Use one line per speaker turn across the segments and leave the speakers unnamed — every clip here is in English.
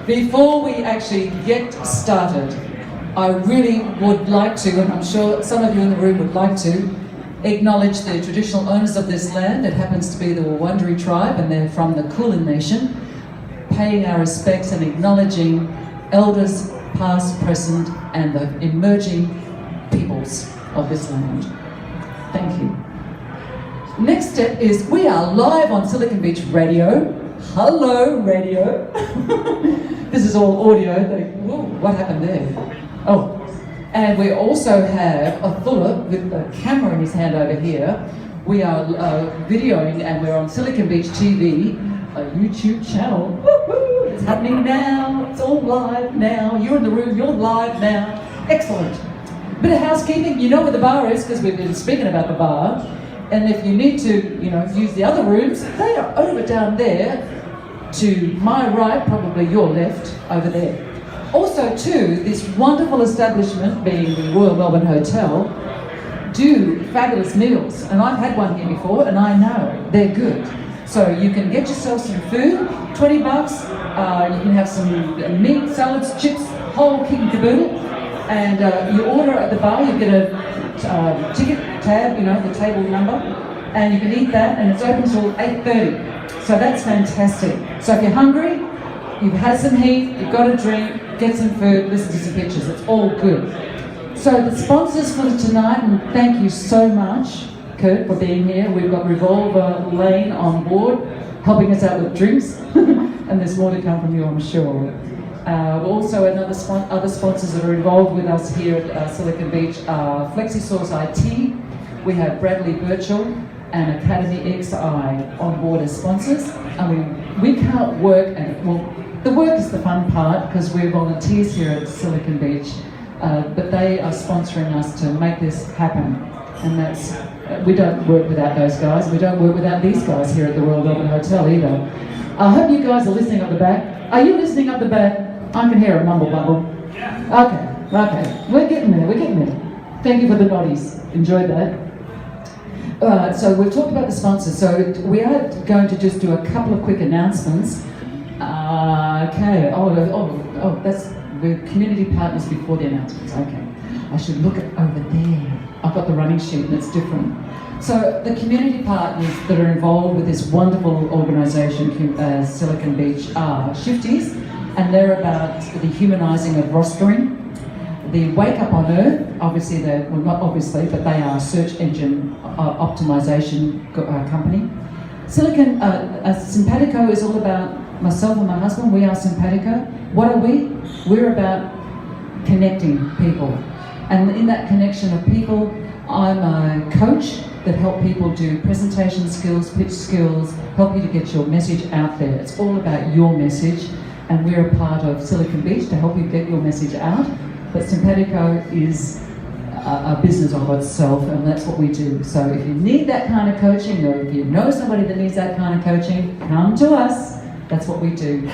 Before we actually get started, I really would like to, and I'm sure some of you in the room would like to, acknowledge the traditional owners of this land. It happens to be the Wurundjeri tribe, and they're from the Kulin Nation, paying our respects and acknowledging elders past, present, and the emerging peoples of this land. Thank you. Next step is we are live on Silicon Beach Radio. Hello, radio. This is all audio. Whoa, what happened there? Oh, and we also have Athula with a camera in his hand over here. We are videoing, and we're on Silicon Beach TV, a YouTube channel. Woo-hoo! It's happening now. It's all live now. You're in the room. You're live now. Excellent. Bit of housekeeping. You know where the bar is because we've been speaking about the bar. And if you need to, use the other rooms, they are over down there. To my right, probably your left, over there. Also too, this wonderful establishment, being the Royal Melbourne Hotel, do fabulous meals. And I've had one here before, and I know they're good. So you can get yourself some food, $20. You can have some meat, salads, chips, whole kit and caboodle. And you order at the bar, you get a ticket tab, the table number, and you can eat that, and it's open till 8:30. So that's fantastic. So if you're hungry, you've had some heat, you've got a drink, get some food, listen to some pictures, it's all good. So the sponsors for tonight, and thank you so much, Kurt, for being here. We've got Revolver Lane on board, helping us out with drinks, and there's more to come from you, I'm sure. Also, other sponsors that are involved with us here at Silicon Beach are FlexiSource IT, we have Bradley Birchall, and Academy XI on board as sponsors. I mean, we can't work, the work is the fun part because we're volunteers here at Silicon Beach, but they are sponsoring us to make this happen. And that's, we don't work without those guys. We don't work without these guys here at the Royal Melbourne Hotel either. I hope you guys are listening up the back. Are you listening up the back? I can hear a mumble bumble. Okay. We're getting there. Thank you for the noddies. Enjoyed that. So we've talked about the sponsors. So we are going to just do a couple of quick announcements. Okay. Oh, that's the community partners before the announcements. Okay. I should look at over there. I've got the running sheet and it's different. So the community partners that are involved with this wonderful organisation, Silicon Beach, are Shifties, and they're about the humanising of rostering. The Wake Up on Earth, obviously, not obviously, but they are a search engine optimisation company. Simpatico is all about myself and my husband. We are Simpatico. What are we? We're about connecting people. And in that connection of people, I'm a coach that help people do presentation skills, pitch skills, help you to get your message out there. It's all about your message, and we're a part of Silicon Beach to help you get your message out. But Simpatico is a business of itself, and that's what we do. So if you need that kind of coaching, or if you know somebody that needs that kind of coaching, come to us. That's what we do.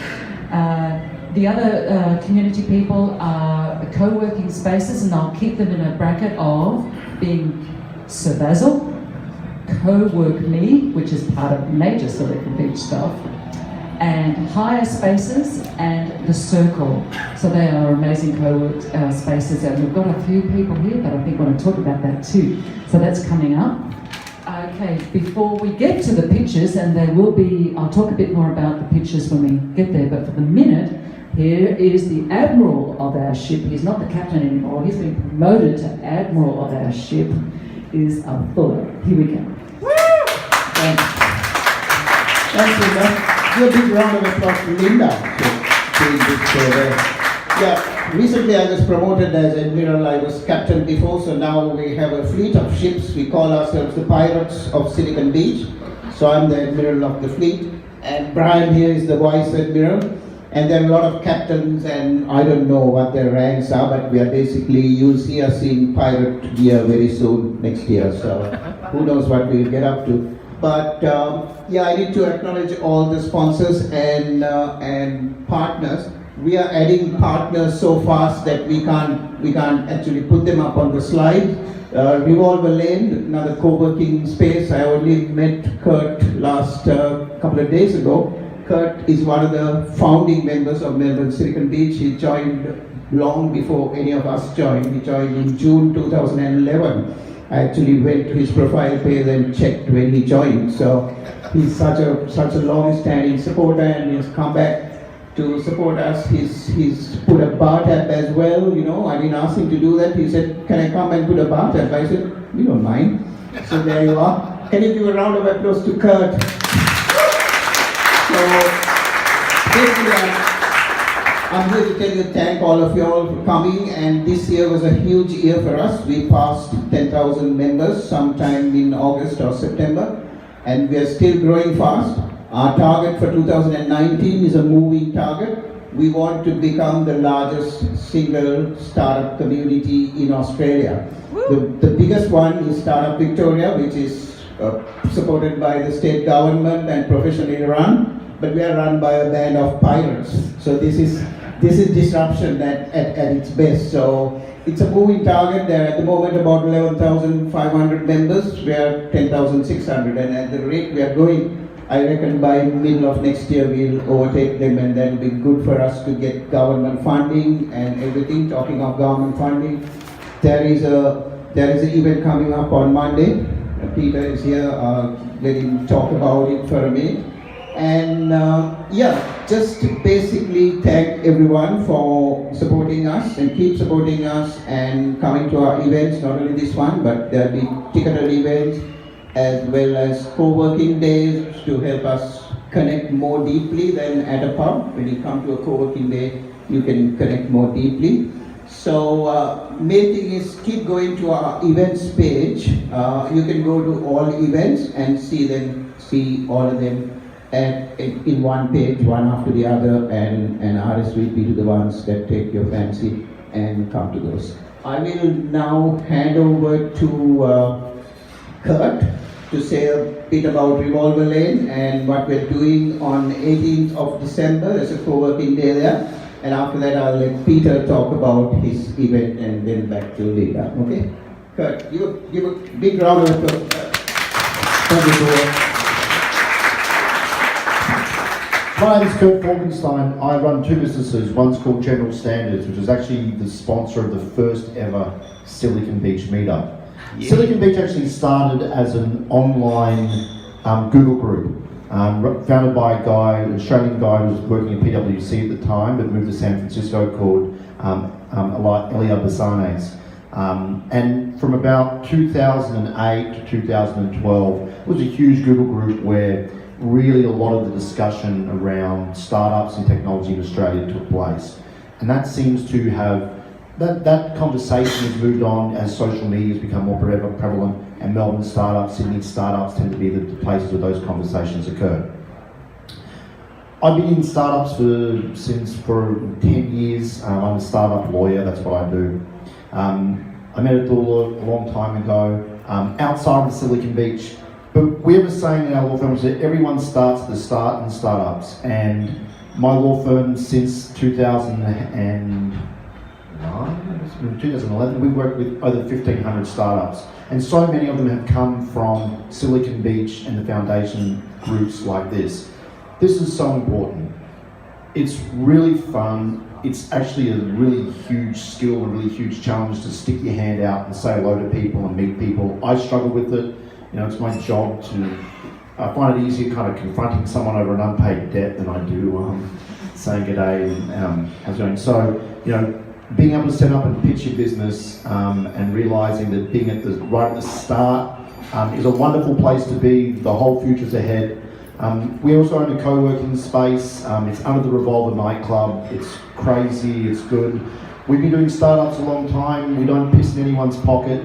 The other community people are co-working spaces, and I'll keep them in a bracket of being Sir Basil, Co-Work Me, which is part of major Silicon Beach stuff, and Higher Spaces and The Circle. So they are amazing co-work spaces, and we've got a few people here that I think want to talk about that too. So that's coming up. Okay, before we get to the pictures, and there will be, I'll talk a bit more about the pictures when we get there, but for the minute, here is the Admiral of our ship. He's not the captain anymore, he's been promoted to Admiral of our ship, is Athula. Here we go.
Thanks. Thanks, Linda. Give a big round of applause to Linda for doing this show. Recently I was promoted as Admiral. I was captain before, so now we have a fleet of ships. We call ourselves the Pirates of Silicon Beach. So I'm the Admiral of the fleet, and Brian here is the Vice Admiral. And there are a lot of captains, and I don't know what their ranks are, but we are basically, you'll see us in pirate gear very soon next year. So who knows what we'll get up to. But I need to acknowledge all the sponsors and partners. We are adding partners so fast that we can't actually put them up on the slide. Revolver Lane, another co-working space. I only met Kurt last couple of days ago. Kurt is one of the founding members of Melbourne Silicon Beach. He joined long before any of us joined. He joined in June 2011. I actually went to his profile page and checked when he joined. So he's such a long-standing supporter, and he's come back to support us. He's put a bar tab as well. You know, I didn't ask him to do that. He said, "Can I come and put a bar tab?" I said, "We don't mind." So there you are. Can you give a round of applause to Kurt? So basically, I'm here to tell you, thank all of you all for coming, and this year was a huge year for us. We passed 10,000 members sometime in August or September, and we are still growing fast. Our target for 2019 is a moving target. We want to become the largest single startup community in Australia. The biggest one is Startup Victoria, which is supported by the state government and professionally run, but we are run by a band of pirates. So this is disruption at its best. So it's a moving target. There are at the moment about 11,500 members. We are 10,600, and at the rate we are going, I reckon by middle of next year we'll overtake them, and that will be good for us to get government funding and everything. Talking of government funding, there is an event coming up on Monday. Peter is here. Let him talk about it for a minute. And just to basically thank everyone for supporting us, and keep supporting us and coming to our events. Not only this one, but there'll be ticketed events as well as co-working days to help us connect more deeply than at a pub. When you come to a co-working day, you can connect more deeply. So main thing is keep going to our events page. You can go to all events and see all of them in one page, one after the other, and RSVP to the ones that take your fancy and come to those. I will now hand over to Kurt to say a bit about Revolver Lane and what we're doing on 18th of December. There's a co-working day there. And after that, I'll let Peter talk about his event and then back to Linda. Okay? Kurt, give a big round of applause.
Thank you, Stuart. My name is Kurt Falkenstein. I run two businesses. One's called General Standards, which is actually the sponsor of the first ever Silicon Beach meetup. Yeah. Silicon Beach actually started as an online Google group, founded by a guy, an Australian guy who was working at PwC at the time, but moved to San Francisco, called Elliot. And from about 2008 to 2012, it was a huge Google group where really a lot of the discussion around startups and technology in Australia took place. And that seems to have, that conversation has moved on as social media has become more prevalent, and Melbourne startups, Sydney startups tend to be the places where those conversations occur. I've been in startups for 10 years. I'm a startup lawyer, that's what I do. I met Athula a long time ago, outside of Silicon Beach. But we have a saying in our law firm that everyone starts at the start in startups, and my law firm since 2011, we've worked with over 1,500 startups, and so many of them have come from Silicon Beach and the foundation groups like this. This is so important. It's really fun. It's actually a really huge skill, a really huge challenge to stick your hand out and say hello to people and meet people. I struggle with it. You know, it's my job I find it easier kind of confronting someone over an unpaid debt than I do saying good day and how's it going. So, you know, being able to set up and pitch your business and realising that being right at the start is a wonderful place to be. The whole future's ahead. We also own a co-working space. It's under the Revolver nightclub. It's crazy, it's good. We've been doing startups a long time. We don't piss in anyone's pocket.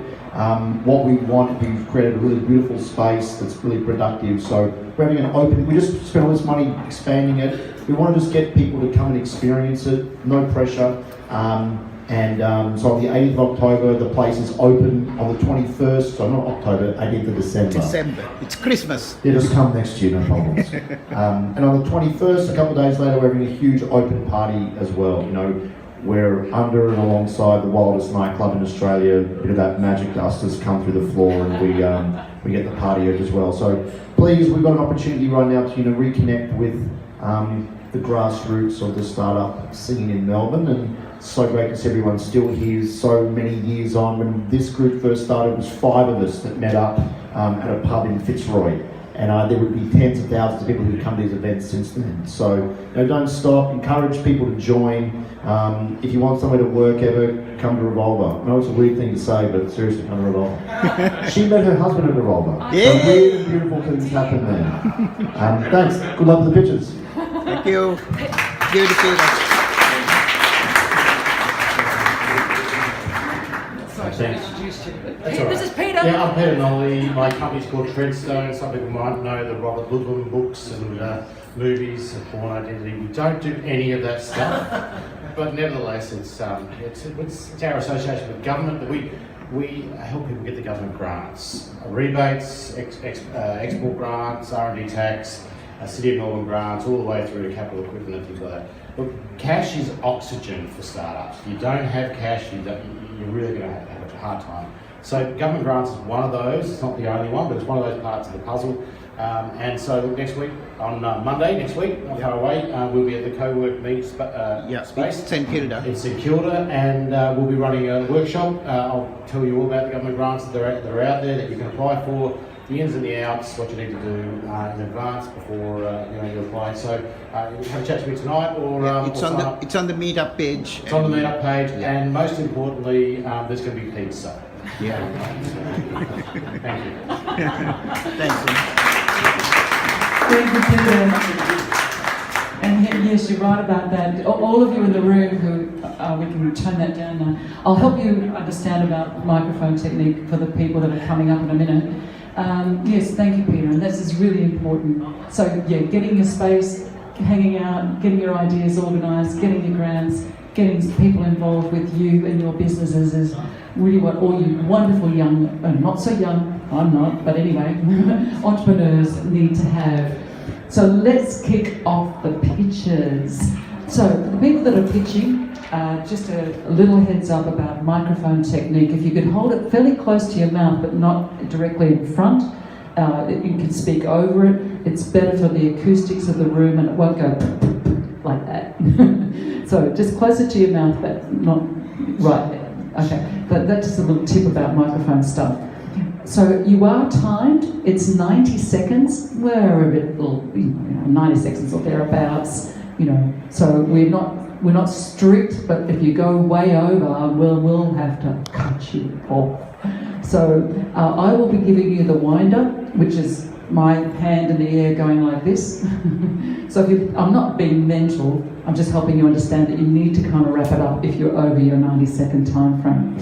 What we want, we've created a really beautiful space that's really productive. So we're having an open, we just spent all this money expanding it. We want to just get people to come and experience it, no pressure. So on the 18th of October, the place is open. On the 21st, so not October, 18th of December.
December, it's Christmas.
Yeah, just come next year, no problems. And on the 21st, a couple of days later, we're having a huge open party as well. You know, we're under and alongside the wildest nightclub in Australia. A bit of that magic dust has come through the floor, and we get the party out as well. So please, we've got an opportunity right now to reconnect with the grassroots of the startup scene in Melbourne, and so great to see everyone still here so many years on. When this group first started, it was 5 of us that met up at a pub in Fitzroy, and there would be tens of thousands of people who've come to these events since then. So don't stop, encourage people to join. If you want somewhere to work ever, come to Revolver. I know it's a weird thing to say, but seriously, come to Revolver. She met her husband at Revolver.
Yeah.
So weird and beautiful things happen there. Thanks, good luck with the pictures.
Thank you. Good to see you.
Thanks. That's all right.
This is Peter.
Yeah, I'm Peter Nolly. My company's called Treadstone. Some people might know the Robert Ludlum books and movies, Born Identity. We don't do any of that stuff, but nevertheless, it's our association with government. But we help people get the government grants, rebates, export grants, R&D tax, City of Melbourne grants, all the way through to capital equipment and things like that. Look, cash is oxygen for startups. If you don't have cash, you're really going to have a hard time. So government grants is one of those. It's not the only one, but it's one of those parts of the puzzle. And so next week, on Monday next week, not far away, we'll be at the Cowork meet space.
St Kilda.
In St Kilda, and we'll be running a workshop. I'll tell you all about the government grants that are out there that you can apply for, the ins and the outs, what you need to do in advance before you apply. So have a chat to me tonight, or
It's on the meetup page.
it's on the meetup page, and most importantly, there's going to be pizza.
Yeah.
Thank you.
Thanks.
Thank you, Peter. And yes, you're right about that. All of you in the room who, we can tone that down now. I'll help you understand about microphone technique for the people that are coming up in a minute. Yes, thank you, Peter, and this is really important. So yeah, getting your space, hanging out, getting your ideas organised, getting your grants, getting people involved with you and your businesses is really what all you wonderful young, not so young, I'm not, but anyway, entrepreneurs need to have. So let's kick off the pitches. So for the people that are pitching, just a little heads up about microphone technique. If you could hold it fairly close to your mouth but not directly in front, you can speak over it. It's better for the acoustics of the room and it won't go like that. So just closer to your mouth but not right there. Okay, but that's just a little tip about microphone stuff. So you are timed, it's 90 seconds, we're a bit, 90 seconds or thereabouts, so we're not strict, but if you go way over, we'll have to cut you off. So I will be giving you the wind-up, which is my hand in the air going like this. So I'm not being mental, I'm just helping you understand that you need to kind of wrap it up if you're over your 90-second time frame.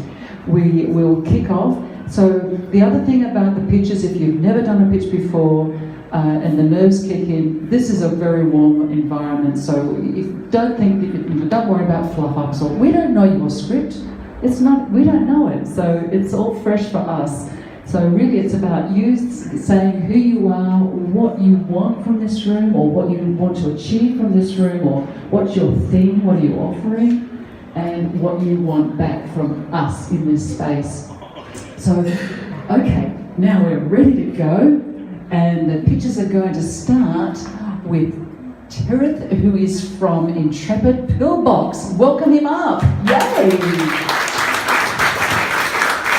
We will kick off. So the other thing about the pitches, if you've never done a pitch before and the nerves kick in, this is a very warm environment. So don't worry about fluff-ups or we don't know your script. We don't know it. So it's all fresh for us. So really it's about you saying who you are, what you want from this room or what you want to achieve from this room or what's your theme, what are you offering and what you want back from us in this space. So, okay, now we're ready to go and the pitches are going to start with Tirath, who is from Intrepid Pillbox. Welcome him up. Yay!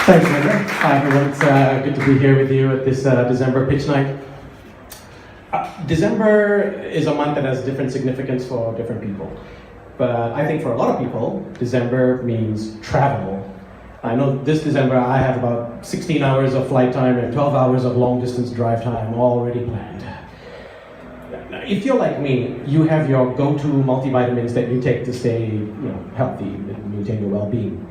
Thanks, Linda. Hi, everyone. It's good to be here with you at this December pitch night. December is a month that has different significance for different people. But I think for a lot of people, December means travel. I know this December I have about 16 hours of flight time and 12 hours of long distance drive time already planned. Now, if you're like me, you have your go-to multivitamins that you take to stay healthy and maintain your well-being.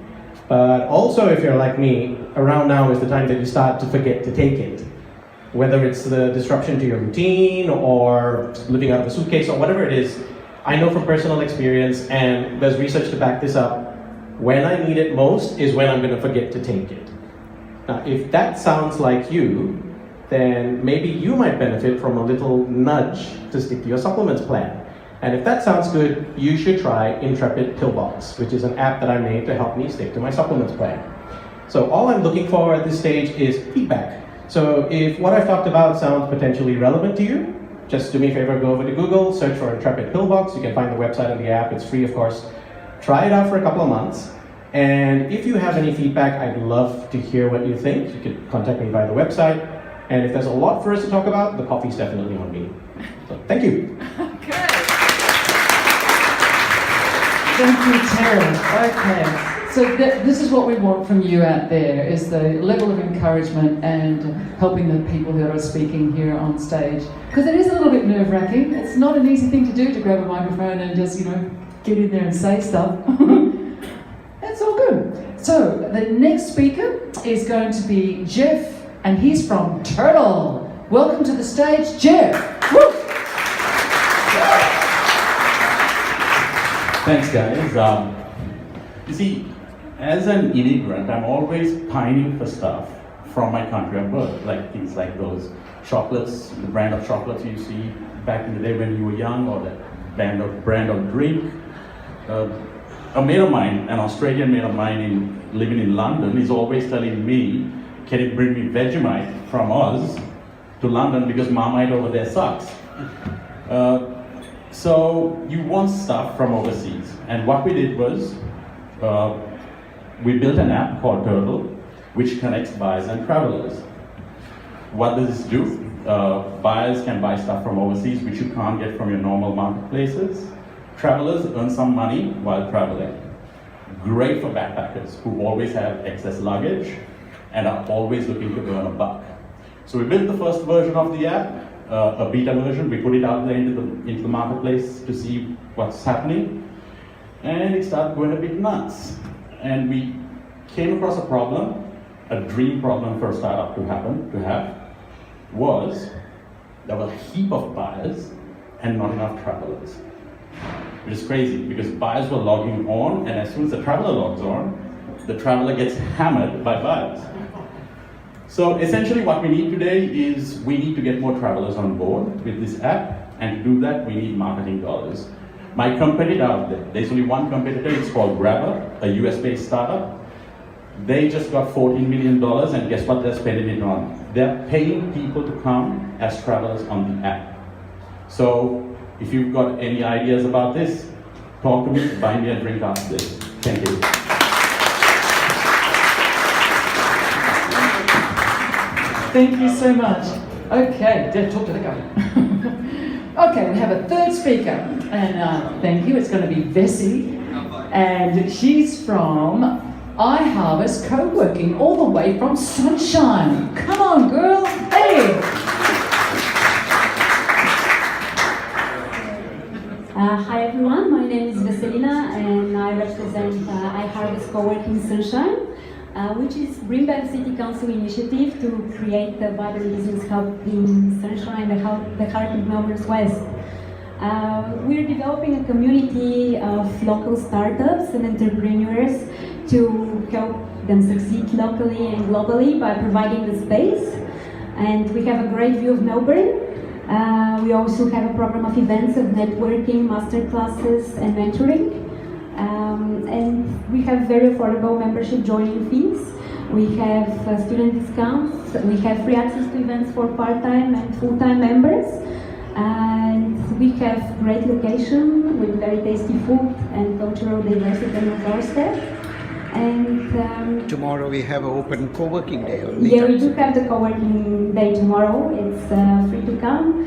But also if you're like me, around now is the time that you start to forget to take it. Whether it's the disruption to your routine or living out of a suitcase or whatever it is, I know from personal experience, and there's research to back this up, when I need it most is when I'm going to forget to take it. Now, if that sounds like you, then maybe you might benefit from a little nudge to stick to your supplements plan. And if that sounds good, you should try Intrepid Pillbox, which is an app that I made to help me stick to my supplements plan. So all I'm looking for at this stage is feedback. So if what I've talked about sounds potentially relevant to you, just do me a favor, go over to Google, search for Intrepid Pillbox. You can find the website and the app. It's free, of course. Try it out for a couple of months. And if you have any feedback, I'd love to hear what you think. You can contact me via the website. And if there's a lot for us to talk about, the coffee's definitely on me. So, thank you.
Okay. Thank you, Tirath. Okay. So this is what we want from you out there, is the level of encouragement and helping the people who are speaking here on stage. Because it is a little bit nerve-wracking. It's not an easy thing to do, to grab a microphone and just, get in there and say stuff. That's all good. So the next speaker is going to be Geoff, and he's from Turtle. Welcome to the stage, Geoff. Woo!
Thanks, guys. You see, as an immigrant, I'm always pining for stuff from my country of birth, like things like those chocolates, the brand of chocolates you see back in the day when you were young, or the brand of drink. A mate of mine, an Australian mate of mine living in London, is always telling me, can you bring me Vegemite from Oz to London because Marmite over there sucks. So you want stuff from overseas. And what we did was, we built an app called Turtle, which connects buyers and travelers. What does this do? Buyers can buy stuff from overseas, which you can't get from your normal marketplaces. Travelers earn some money while traveling. Great for backpackers who always have excess luggage and are always looking to earn a buck. So we built the first version of the app, a beta version. We put it out there into the marketplace to see what's happening. And it started going a bit nuts. And we came across a problem, a dream problem for a startup to have, was there were a heap of buyers and not enough travelers. Which is crazy, because buyers were logging on, and as soon as the traveler logs on, the traveler gets hammered by buyers. So essentially what we need today is we need to get more travelers on board with this app, and to do that we need marketing dollars. My competitor out there's only one competitor, it's called Revolver, a US-based startup. They just got $14 million, and guess what they're spending it on? They're paying people to come as travelers on the app. So if you've got any ideas about this, talk to me, buy me a drink after this. Thank you.
Thank you so much. Okay, talk to the guy. Okay, we have a third speaker, and thank you. It's going to be Vessie, and she's from iHarvest Coworking, all the way from Sunshine. Come on, girl. Hey.
Hi everyone, my name is Veselina and I represent iHarvest Coworking Sunshine, which is Bring Back City Council initiative to create the vibrant business hub in Sunshine, the heart of Melbourne's West. We're developing a community of local startups and entrepreneurs to help them succeed locally and globally by providing the space. And we have a great view of Melbourne. We also have a program of events of networking, masterclasses, and mentoring. And we have very affordable membership joining fees. We have student discounts. We have free access to events for part-time and full-time members. And we have great location with very tasty food and cultural diversity on our doorstep. And
Tomorrow we have an open co-working day.
yeah, we do have the co-working day tomorrow. It's free to come.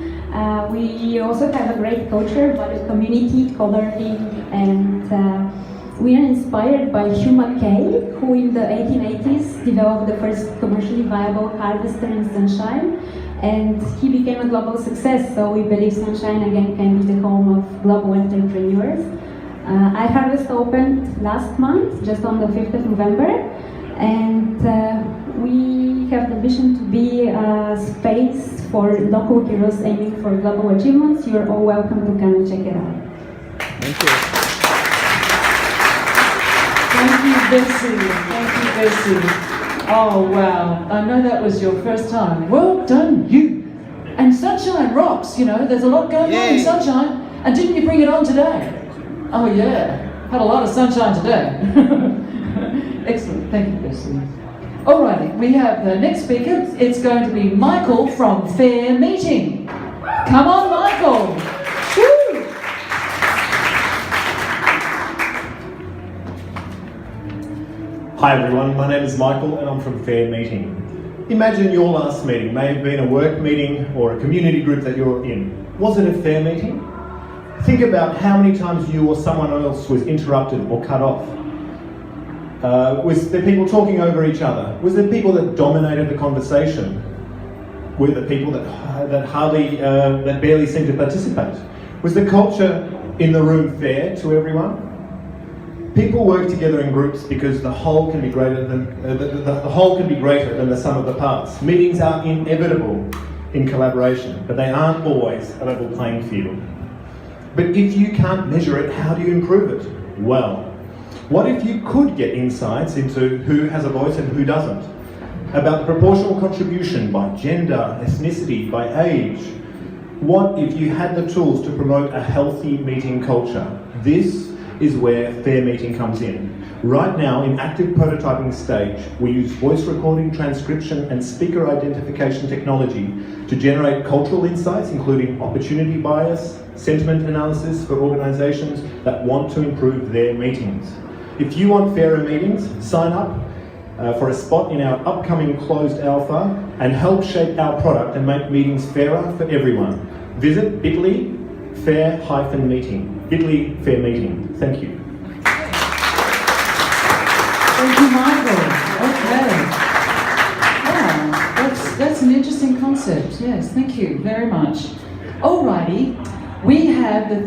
We also have a great culture, value community, Coliving, and we are inspired by Hugh Mackay, who in the 1880s developed the first commercially viable harvester in Sunshine, and he became a global success. So we believe Sunshine again can be the home of global entrepreneurs. iHarvest opened last month, just on the 5th of November, and we have the mission to be a space for local heroes aiming for global achievements. You're all welcome to come and check it out.
Thank you.
Thank you, Vessie. Thank you, Vessie. Oh, wow. I know that was your first time. Well done, you. And Sunshine rocks, there's a lot going on in Sunshine. And didn't you bring it on today? Oh yeah, had a lot of sunshine today. Excellent, thank you, Bessie. Alrighty, we have the next speaker. It's going to be Michael from Fair Meeting. Come on, Michael. Woo.
Hi everyone, my name is Michael and I'm from Fair Meeting. Imagine your last meeting may have been a work meeting or a community group that you're in. Was it a fair meeting? Think about how many times you or someone else was interrupted or cut off. Was there people talking over each other? Was there people that dominated the conversation? Were there people that barely seemed to participate? Was the culture in the room fair to everyone? People work together in groups because the whole can be greater than the sum of the parts. Meetings are inevitable in collaboration, but they aren't always a level playing field. But if you can't measure it, how do you improve it? Well, what if you could get insights into who has a voice and who doesn't? About the proportional contribution by gender, ethnicity, by age. What if you had the tools to promote a healthy meeting culture? This is where Fair Meeting comes in. Right now, in active prototyping stage, we use voice recording, transcription, and speaker identification technology to generate cultural insights, including opportunity bias, sentiment analysis for organisations that want to improve their meetings. If you want fairer meetings, sign up for a spot in our upcoming closed alpha and help shape our product and make meetings fairer for everyone. Visit bit.ly/fair-meeting. bit.ly fair meeting. Thank you.
Thank you, Michael. Okay. Wow, that's an interesting concept. Yes, thank you very much. Alrighty, we have the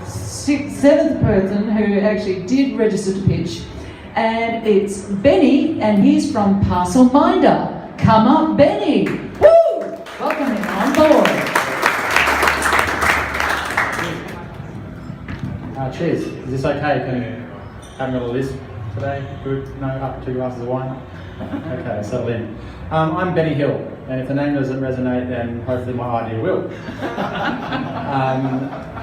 seventh person who actually did register to pitch, and it's Benny, and he's from Parcel Minder. Come up, Benny. Woo! Welcome him on board.
Cheers. Is this okay? Can Admiral list today? Good? No? Up 2 glasses of wine? Okay, settle in. I'm Benny Hill, and if the name doesn't resonate, then hopefully my idea will.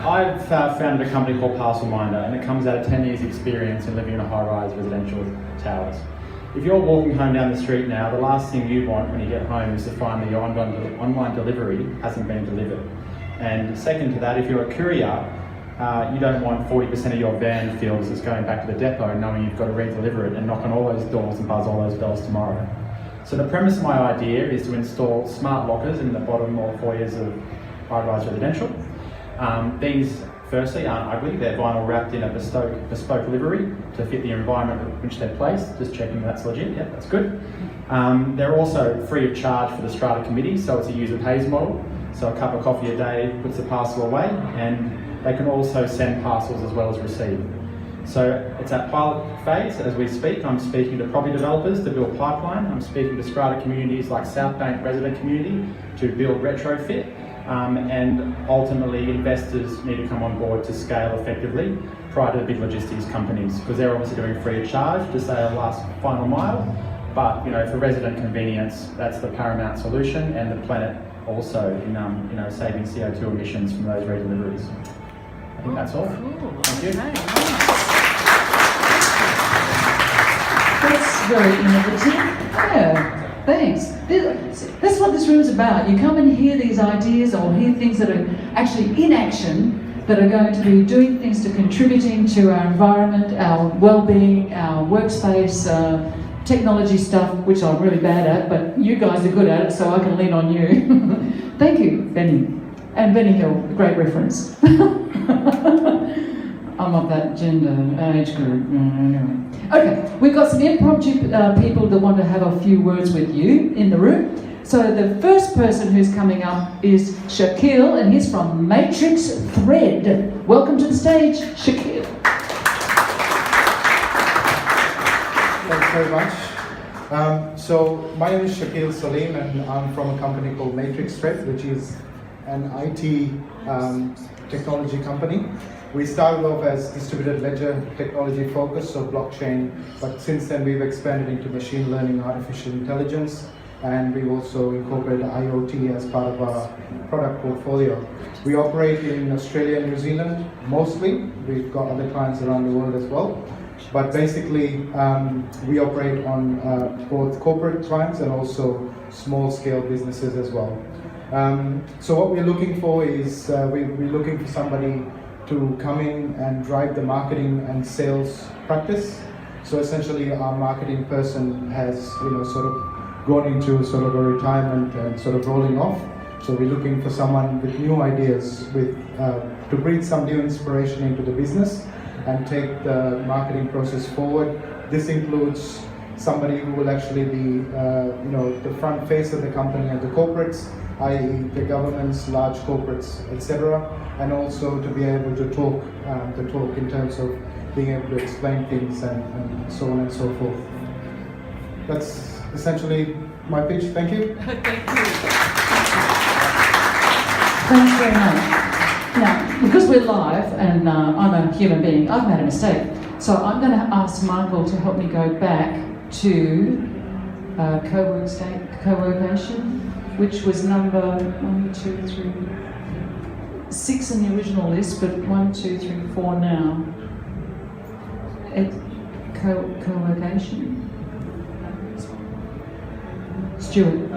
I've founded a company called Parcel Minder, and it comes out of 10 years' experience in living in a high-rise residential towers. If you're walking home down the street now, the last thing you want when you get home is to find that your online delivery hasn't been delivered. And second to that, if you're a courier, you don't want 40% of your van fills that's going back to the depot knowing you've got to re-deliver it and knock on all those doors and buzz all those bells tomorrow. So the premise of my idea is to install smart lockers in the bottom or foyers of high-rise residential. These, firstly, aren't ugly. They're vinyl wrapped in a bespoke livery to fit the environment in which they're placed. Just checking that's legit. Yeah, that's good. They're also free of charge for the strata committee, so it's a user pays model. So a cup of coffee a day puts the parcel away, and they can also send parcels as well as receive. So it's at pilot phase as we speak. I'm speaking to property developers to build pipeline. I'm speaking to strata communities like South Bank resident community to build retrofit. And ultimately investors need to come on board to scale effectively prior to the big logistics companies, because they're obviously doing free of charge to say a last final mile. But for resident convenience, that's the paramount solution, and the planet also in saving CO2 emissions from those redeliveries. I think that's all.
Cool.
Thank you.
Okay. That's very innovative. Yeah, thanks. That's what this room's about. You come and hear these ideas or hear things that are actually in action, that are going to be doing things to contributing to our environment, our well-being, our workspace, technology stuff, which I'm really bad at, but you guys are good at it, so I can lean on you. Thank you, Benny. And Benny Hill, great reference. I'm of that gender age group. Anyway. Okay, we've got some impromptu people that want to have a few words with you in the room. So the first person who's coming up is Shakeel, and he's from Matrix Thread. Welcome to the stage, Shakeel.
Thanks very much. So my name is Shakeel Salim, and I'm from a company called Matrix Thread, which is an IT technology company. We started off as distributed ledger technology focused, so blockchain, but since then we've expanded into machine learning, artificial intelligence, and we've also incorporated IoT as part of our product portfolio. We operate in Australia and New Zealand mostly. We've got other clients around the world as well. But basically, we operate on both corporate clients and also small-scale businesses as well. So what we're looking for is we're looking for somebody to come in and drive the marketing and sales practice. So essentially, our marketing person has, sort of gone into sort of a retirement and sort of rolling off. So we're looking for someone with new ideas, to breathe some new inspiration into the business and take the marketing process forward. This includes somebody who will actually be, the front face of the company and the corporates, i.e. the governments, large corporates, etc., and also to be able to talk in terms of being able to explain things and so on and so forth. That's essentially my pitch. Thank you.
Thank you. Thanks very much. Now, because we're live and I'm a human being, I've made a mistake. So I'm going to ask Michael to help me go back to Coworkation, which was number 1, 2, 3, 6 in the original list, but 1, 2, 3, 4 now. Coworkation. Stuart,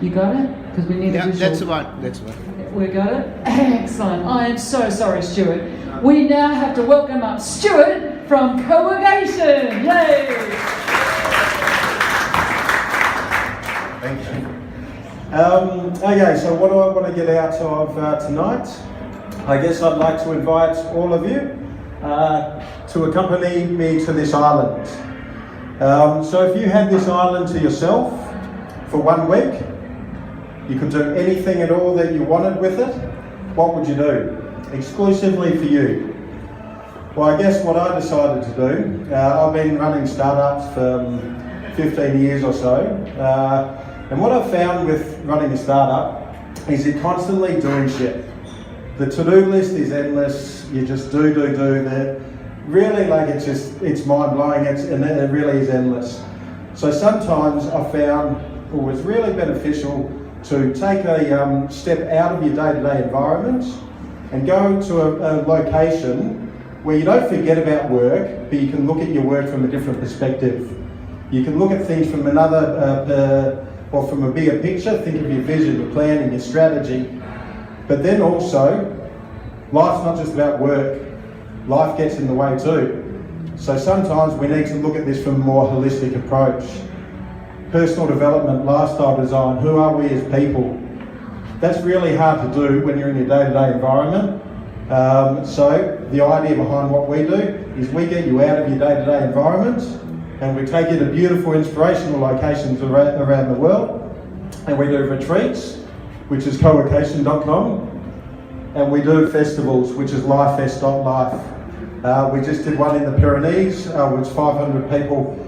you got it? Because we need a visual.
That's one.
We got it? Excellent. I am so sorry, Stuart. We now have to welcome up Stuart from Coworkation. Yay!
Thank you. Okay, so what do I want to get out of tonight? I guess I'd like to invite all of you to accompany me to this island. So if you had this island to yourself for 1 week, you could do anything at all that you wanted with it, what would you do? Exclusively for you. Well, I guess what I decided to do, I've been running startups for 15 years or so, and what I've found with running a startup is you're constantly doing shit. The to-do list is endless, you just do. That really, it's mind-blowing, and it really is endless. So sometimes I found it was really beneficial to take a step out of your day-to-day environment and go to a location where you don't forget about work, but you can look at your work from a different perspective. You can look at things from or from a bigger picture, think of your vision, your plan and your strategy. But then also, life's not just about work, life gets in the way too. So sometimes we need to look at this from a more holistic approach. Personal development, lifestyle design, who are we as people? That's really hard to do when you're in your day-to-day environment. So the idea behind what we do is we get you out of your day-to-day environment and we take you to beautiful, inspirational locations around the world, and we do retreats, which is coworkation.com, and we do festivals, which is lifefest.life. We just did one in the Pyrenees, which 500 people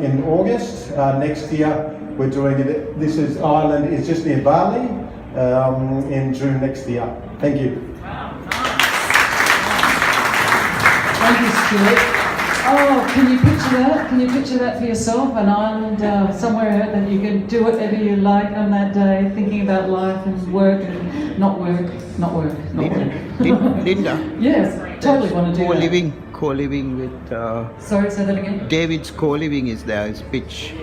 in August. Next year we're doing it, this is Ireland, it's just near Barkley, in June next year. Thank you.
Wow, nice. Thank you, Stuart. Oh, can you picture that? Can you picture that for yourself? An island somewhere that you can do whatever you like on that day, thinking about life and work and not work.
Linda.
Yes, totally want to do that.
Co-living with...
Sorry, say that again?
David's co-living is there, his pitch.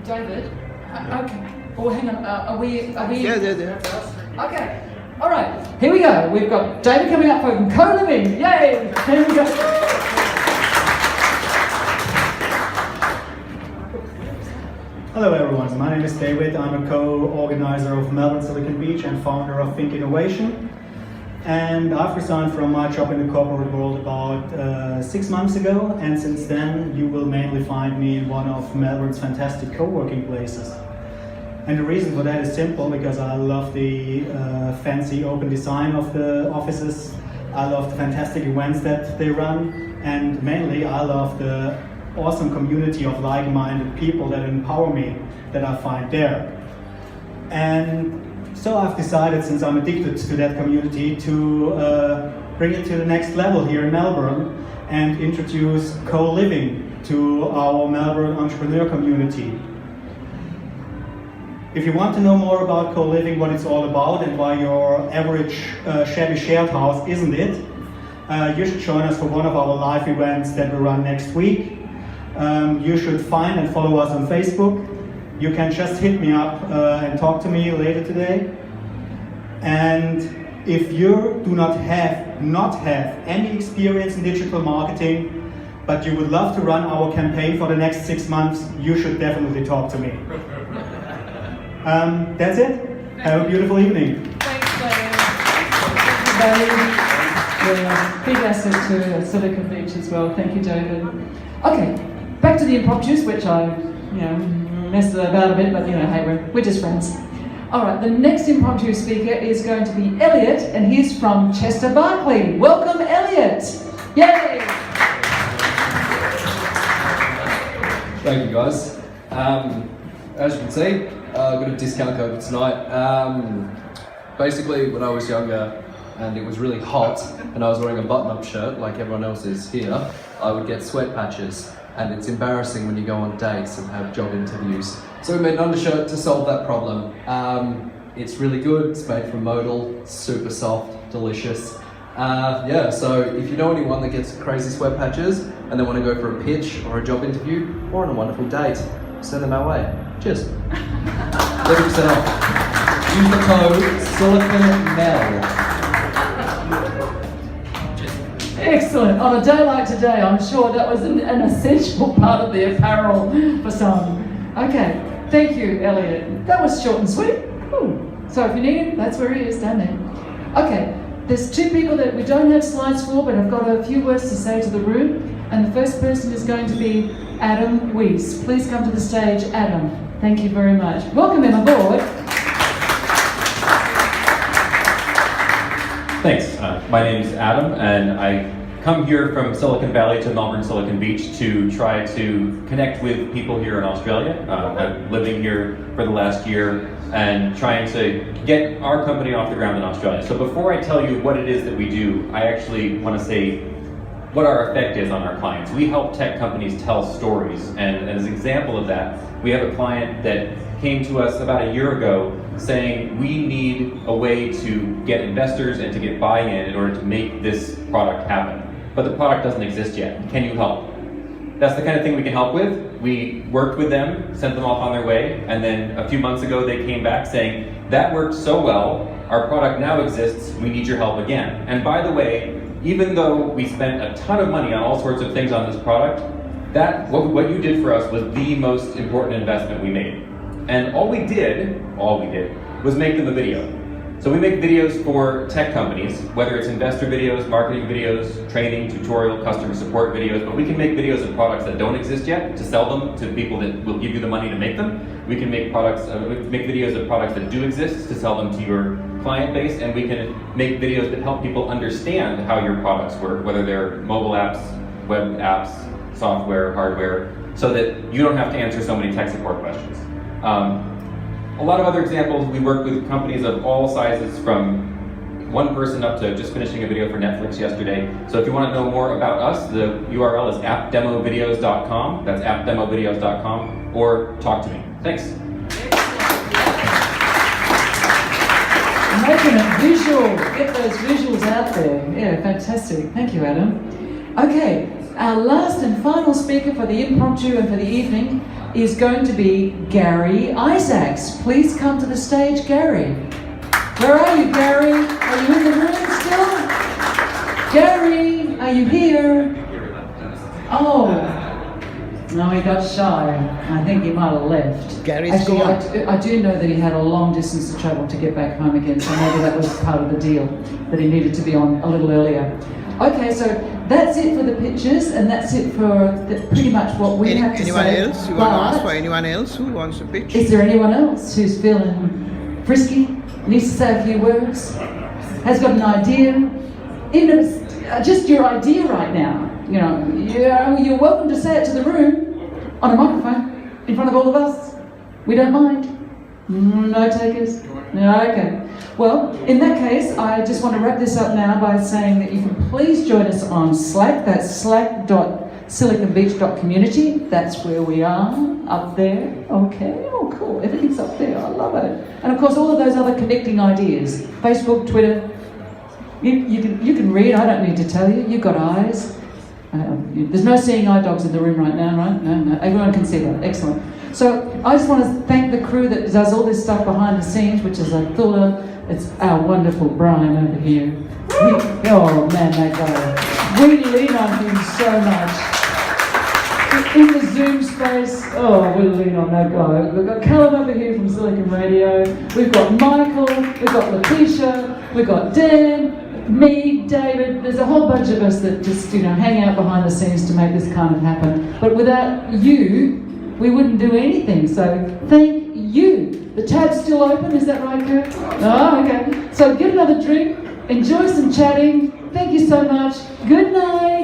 David? Okay. Oh, hang on. Are we...
Yeah.
Okay. All right. Here we go. We've got David coming up from Coliving. Yay! Here we go.
Hello everyone, my name is David. I'm a co-organizer of Melbourne, Silicon Beach and founder of Think Innovation. And I've resigned from my job in the corporate world about 6 months ago, and since then you will mainly find me in one of Melbourne's fantastic co-working places. And the reason for that is simple, because I love the fancy open design of the offices, I love the fantastic events that they run, and mainly I love the awesome community of like-minded people that empower me, that I find there. And so I've decided, since I'm addicted to that community, to bring it to the next level here in Melbourne and introduce co-living to our Melbourne entrepreneur community. If you want to know more about co-living, what it's all about and why your average shabby shared house isn't it, you should join us for one of our live events that we run next week. You should find and follow us on Facebook. you can just hit me up and talk to me later today. And if you do not have any experience in digital marketing, but you would love to run our campaign for the next 6 months, you should definitely talk to me. That's it. Have a beautiful evening.
Thanks, David. Yeah, big asset to Silicon Beach as well. Thank you, David. Okay, back to the impromptus, which I, messed about a bit, but hey, we're just friends. All right, the next impromptu speaker is going to be Elliot, and he's from Chester, Barkley. Welcome, Elliot. Yay!
Thank you, guys. As you can see, I've got a discount code tonight. Basically, when I was younger and it was really hot and I was wearing a button-up shirt like everyone else is here, I would get sweat patches, and it's embarrassing when you go on dates and have job interviews. So we made an undershirt to solve that problem. It's really good, it's made from modal, super soft, delicious. So if you know anyone that gets crazy sweat patches and they want to go for a pitch or a job interview or on a wonderful date, send them our way. Cheers. 30% off. Use the code SiliconMel.
Excellent. On a day like today, I'm sure that was an essential part of the apparel for some. Okay, thank you, Elliot. That was short and sweet. Ooh. So if you need him, that's where he is, down there. Okay, there's two people that we don't have slides for, but I've got a few words to say to the room. And the first person is going to be Adam Weiss. Please come to the stage, Adam. Thank you very much. Welcome him aboard.
Thanks. My name is Adam, and I come here from Silicon Valley to Melbourne, Silicon Beach to try to connect with people here in Australia. I'm living here for the last year and trying to get our company off the ground in Australia. So before I tell you what it is that we do, I actually want to say what our effect is on our clients. We help tech companies tell stories, and as an example of that, we have a client that came to us about a year ago saying we need a way to get investors and to get buy-in in order to make this product happen. But the product doesn't exist yet. Can you help? That's the kind of thing we can help with. We worked with them, sent them off on their way, and then a few months ago they came back saying, that worked so well, our product now exists, we need your help again. And by the way, even though we spent a ton of money on all sorts of things on this product, what you did for us was the most important investment we made. And all we did was make them a video. So we make videos for tech companies, whether it's investor videos, marketing videos, training, tutorial, customer support videos, but we can make videos of products that don't exist yet to sell them to people that will give you the money to make them. We can make videos of products that do exist to sell them to your client base, and we can make videos that help people understand how your products work, whether they're mobile apps, web apps, software, hardware, so that you don't have to answer so many tech support questions. A lot of other examples, we work with companies of all sizes, from one person up to just finishing a video for Netflix yesterday. So if you want to know more about us, the URL is appdemovideos.com. That's appdemovideos.com, or talk to me. Thanks.
Making it visual. Get those visuals out there. Yeah, fantastic. Thank you, Adam. Okay, our last and final speaker for the impromptu and for the evening is going to be Gary Isaacs. Please come to the stage, Gary. Where are you, Gary? Are you in the room still? Gary, are you here? Oh, no, he got shy. I think he might have left.
Gary's
Actually,
gone.
I do know that he had a long distance to travel to get back home again, so maybe that was part of the deal, that he needed to be on a little earlier. Okay, so that's it for the pictures, and that's it for pretty much what we have to
anyone
say.
Else? You want to ask for anyone else who wants to pitch?
Is there anyone else who's feeling frisky, needs to say a few words, has got an idea, even if it's just your idea right now? You're welcome to say it to the room on a microphone in front of all of us. We don't mind. No takers? No, okay. Well, in that case, I just want to wrap this up now by saying that you can please join us on Slack. That's slack.siliconbeach.community. That's where we are, up there. Okay, oh cool, everything's up there, I love it. And of course, all of those other connecting ideas, Facebook, Twitter, you can read, I don't need to tell you, you've got eyes. There's no seeing eye dogs in the room right now, right? No, everyone can see that, excellent. So I just want to thank the crew that does all this stuff behind the scenes, which is Athula. It's our wonderful Brian over here. Oh man, that guy. We lean on him so much. In the Zoom space, oh, we lean on that guy. We've got Callum over here from Silicon Radio. We've got Michael. We've got Letitia. We've got Dan, me, David. There's a whole bunch of us that just, hang out behind the scenes to make this kind of happen. But without you, we wouldn't do anything. So thank you. The tab's still open, is that right, Kurt? Oh, okay. So get another drink, enjoy some chatting. Thank you so much. Good night.